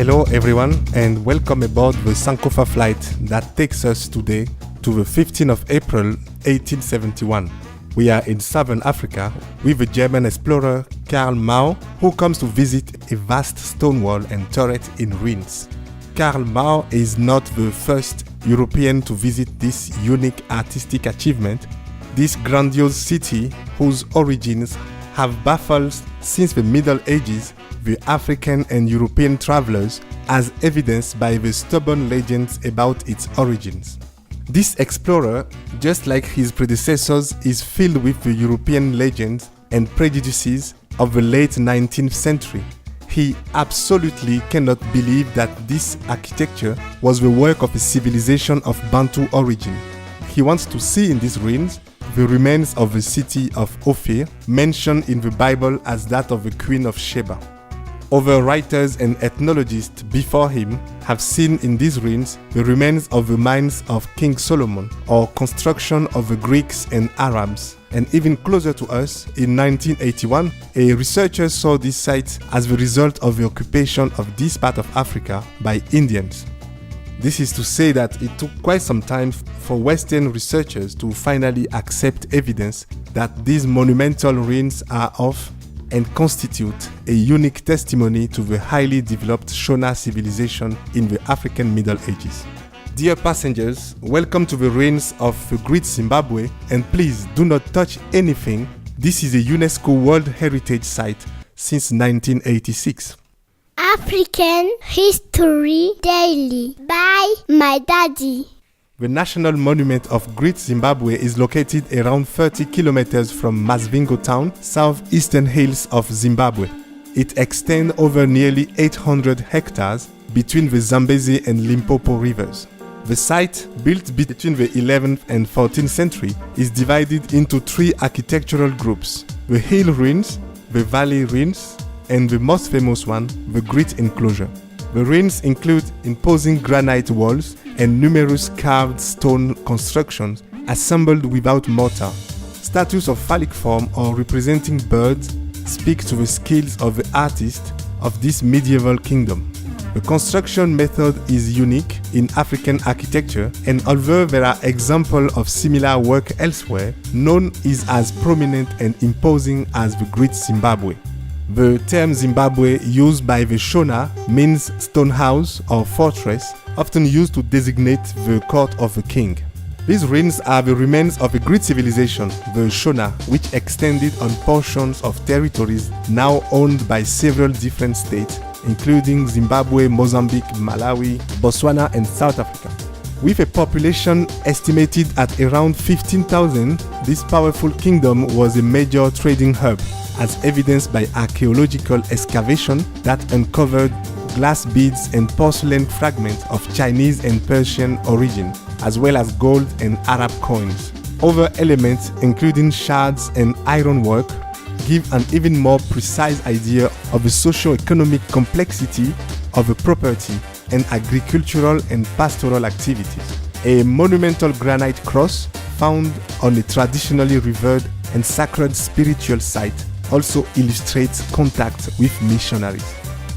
Hello everyone and welcome aboard the Sankofa flight that takes us today to the 15th of April 1871. We are in southern Africa with the German explorer Karl Mau, who comes to visit a vast stone wall and turret in ruins. Karl Mau is not the first European to visit this unique artistic achievement. This grandiose city, whose origins have baffled since the Middle Ages the African and European travelers, as evidenced by the stubborn legends about its origins. This explorer, just like his predecessors, is filled with the European legends and prejudices of the late 19th century. He absolutely cannot believe that this architecture was the work of a civilization of Bantu origin. He wants to see in these ruins the remains of the city of Ophir, mentioned in the Bible as that of the Queen of Sheba. Other writers and ethnologists before him have seen in these ruins the remains of the mines of King Solomon or construction of the Greeks and Arabs. And even closer to us, in 1981, a researcher saw this site as the result of the occupation of this part of Africa by Indians. This is to say that it took quite some time for Western researchers to finally accept evidence that these monumental ruins are of and constitute a unique testimony to the highly developed Shona civilization in the African Middle Ages. Dear passengers, welcome to the ruins of the Great Zimbabwe, and please do not touch anything. This is a UNESCO World Heritage Site since 1986. African History Daily by my daddy. The national monument of Great Zimbabwe is located around 30 kilometers from Masvingo town, southeastern hills of Zimbabwe. It extends over nearly 800 hectares between the Zambezi and Limpopo rivers. The site, built between the 11th and 14th century, is divided into three architectural groups: the hill ruins, the valley ruins, and the most famous one, the Great Enclosure. The ruins include imposing granite walls and numerous carved stone constructions assembled without mortar. Statues of phallic form or representing birds speak to the skills of the artist of this medieval kingdom. The construction method is unique in African architecture, and although there are examples of similar work elsewhere, none is as prominent and imposing as the Great Zimbabwe. The term Zimbabwe, used by the Shona, means stone house or fortress, often used to designate the court of the king. These ruins are the remains of a great civilization, the Shona, which extended on portions of territories now owned by several different states, including Zimbabwe, Mozambique, Malawi, Botswana, and South Africa. With a population estimated at around 15,000, this powerful kingdom was a major trading hub, as evidenced by archaeological excavation that uncovered glass beads and porcelain fragments of Chinese and Persian origin, as well as gold and Arab coins. Other elements, including shards and ironwork, give an even more precise idea of the socio-economic complexity of the property and agricultural and pastoral activities. A monumental granite cross found on a traditionally revered and sacred spiritual site also illustrates contact with missionaries.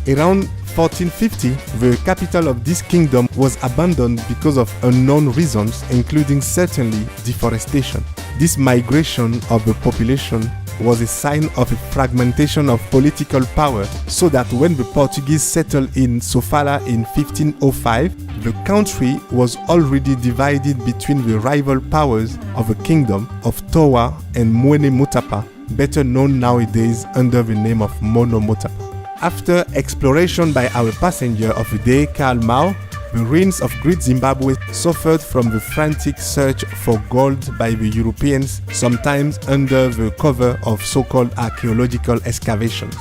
Around 1450, the capital of this kingdom was abandoned because of unknown reasons, including certainly deforestation. This migration of the population was a sign of a fragmentation of political power, so that when the Portuguese settled in Sofala in 1505, the country was already divided between the rival powers of the kingdom of Towa and Mwene Mutapa, better known nowadays under the name of Mono Motapa. After exploration by our passenger of the day, Karl Mau, the ruins of Great Zimbabwe suffered from the frantic search for gold by the Europeans, sometimes under the cover of so-called archaeological excavations.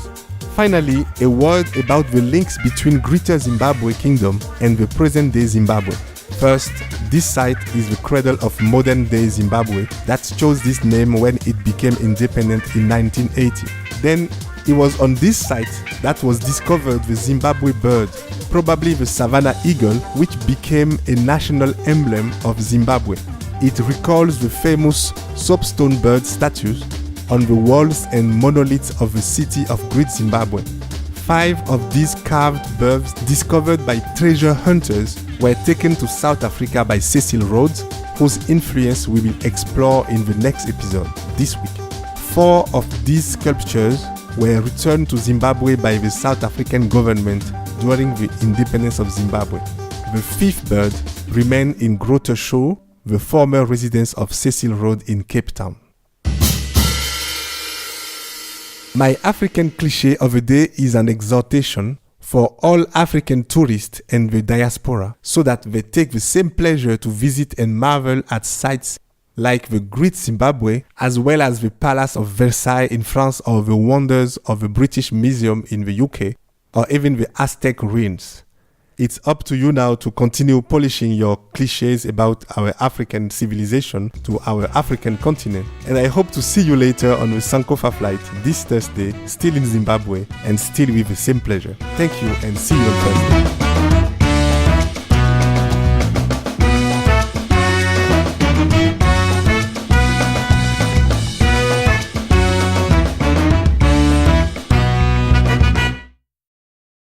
Finally, a word about the links between Greater Zimbabwe Kingdom and the present-day Zimbabwe. First, this site is the cradle of modern-day Zimbabwe that chose this name when it became independent in 1980. Then, it was on this site that was discovered the Zimbabwe bird, probably the savanna eagle, which became a national emblem of Zimbabwe. It recalls the famous soapstone bird statues on the walls and monoliths of the city of Great Zimbabwe. 5 of these carved birds discovered by treasure hunters were taken to South Africa by Cecil Rhodes, whose influence we will explore in the next episode this week. 4 of these sculptures were returned to Zimbabwe by the South African government during the independence of Zimbabwe. The 5th bird remained in Groote Schuur, the former residence of Cecil Rhodes in Cape Town. My African cliché of the day is an exhortation for all African tourists and the diaspora so that they take the same pleasure to visit and marvel at sites like the Great Zimbabwe, as well as the Palace of Versailles in France, or the wonders of the British Museum in the UK, or even the Aztec ruins. It's up to you now to continue polishing your clichés about our African civilization to our African continent. And I hope to see you later on the Sankofa flight this Thursday, still in Zimbabwe and still with the same pleasure. Thank you and see you on Thursday.